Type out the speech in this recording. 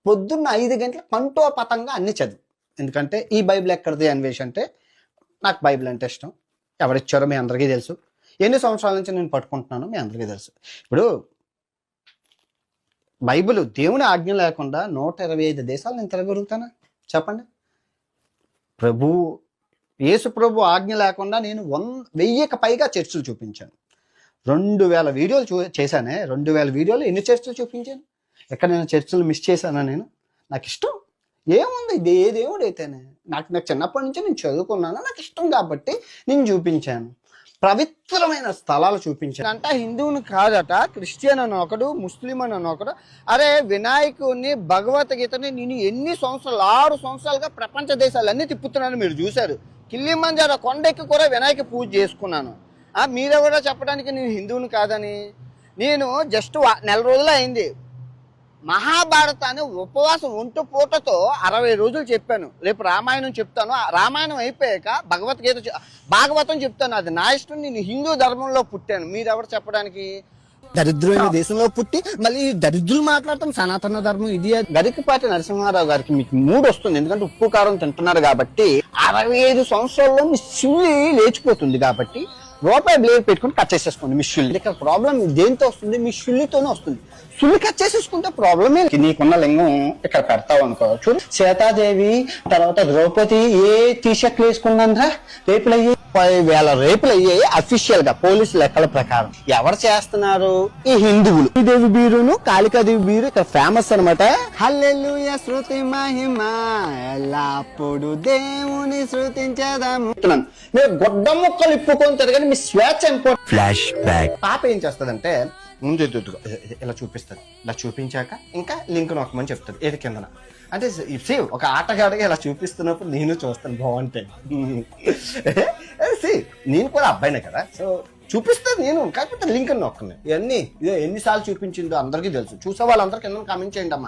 పొద్దున్న 5 గంటల కంఠోపతంగా అన్ని చదువు. ఎందుకంటే ఈ బైబిల్ ఎక్కడిది అన్వేష్ అంటే నాకు బైబిల్ అంటే ఇష్టం. ఎవరిచ్చారో మీ అందరికీ తెలుసు. ఎన్ని సంవత్సరాల నుంచి నేను పట్టుకుంటున్నానో మీ అందరికీ తెలుసు. ఇప్పుడు బైబిల్ దేవుని ఆజ్ఞ లేకుండా 125 దేశాలు నేను తిరగలుగుతానా చెప్పండి? యేసు ప్రభు ఆజ్ఞ లేకుండా నేను 1000కి పైగా చర్చిలు చూపించాను. 2000 వీడియోలు చేశానే. 2000 వీడియోలు ఎన్ని చర్చిలు చూపించాను? ఎక్కడ నేను చర్చిలు మిస్ చేశానా? నాకు ఇష్టం. ఏముంది ఏ దేవుడు అయితేనే నాకు చిన్నప్పటి నుంచి నేను చదువుకున్నాను, నాకు ఇష్టం కాబట్టి నేను చూపించాను. పవిత్రమైన స్థలాలు చూపించాను. అంట హిందువుని కాదట, క్రిస్టియన్ అని ఒకడు, ముస్లిం అని ఒకడు. అరే వినాయకుడిని, భగవద్గీతని నేను ఎన్ని సంవత్సరాలు 6 సంవత్సరాలుగా ప్రపంచ దేశాలన్నీ తిప్పుతున్నాను. మీరు చూశారు. కిల్లిమంజారో కొండెక్కి కూడా వినాయక పూజ చేసుకున్నాను. మీరెవరో చెప్పడానికి నేను హిందువుని కాదని. నేను జస్ట్ నెల రోజులు అయింది మహాభారతాన్ని ఉపవాసం ఒంటు పూటతో 60 రోజులు చెప్పాను. రేపు రామాయణం చెప్తాను. రామాయణం అయిపోయాక భాగవతం చెప్తాను. అది నా ఇష్టం. నేను హిందూ ధర్మంలో పుట్టాను. మీరెవరు చెప్పడానికి? దరిద్రమైన దేశంలో పుట్టి మళ్ళీ దరిద్రులు మాట్లాడతాం సనాతన ధర్మం ఇది. గరికపాటి నరసింహారావు గారికి మీకు మూడు వస్తుంది, ఎందుకంటే ఉప్పు కారం తింటున్నారు కాబట్టి. 65 సంవత్సరాల్లో మీ శివులి లేచిపోతుంది కాబట్టి రూపాయి బ్లేడ్ పెట్టుకుని కట్ చేసేసుకోండి మీ శుల్లి. ఇక్కడ ప్రాబ్లం దేంతో వస్తుంది? మీ శుల్లితోనే వస్తుంది. శుల్లి కట్ చేసేసుకుంటే ప్రాబ్లమే. నీకున్న లింగం ఇక్కడ పెడతావు అనుకో. చూడు, సీతాదేవి తర్వాత ద్రౌపది ఏ టీషర్ట్లు వేసుకున్నారా రేపులు అయ్యాయి. 10,000 రేపులు అయ్యాయి అఫీషియల్ గా పోలీసు లెక్కల ప్రకారం. ఎవరు చేస్తున్నారు? ఈ హిందువులు. శ్రీదేవి బీరును కాళికాదేవి బీరు ఇక్కడ ఫేమస్ అనమాట. హల్లెలూయా శృతి మహిమ ఎల్లప్పుడు దేవుని శృతించేదాము. మీరు గొడ్డ ముక్కలు ఇప్పుకొని తిరగని మీ స్వేచ్ఛ ఇంపార్టెంట్. Flash back. పాప ఏం చేస్తుందంటే ముందు ఇలా చూపిస్తుంది. ఇలా చూపించాక ఇంకా లింక్ నొక్కమని చెప్తుంది ఏది కిందన. అంటే ఒక ఆటగాడిగా ఇలా చూపిస్తున్నప్పుడు నేను చూస్తాను బాగుంటాయి. నేను కూడా అబ్బాయినే కదా, సో చూపిస్తాను నేను. కాకపోతే లింక్ నొక్కను. ఇవన్నీ ఎన్నిసార్లు చూపించిందో అందరికీ తెలుసు. చూసే వాళ్ళందరికీ కింద కామెంట్ చేయండి అమ్మా.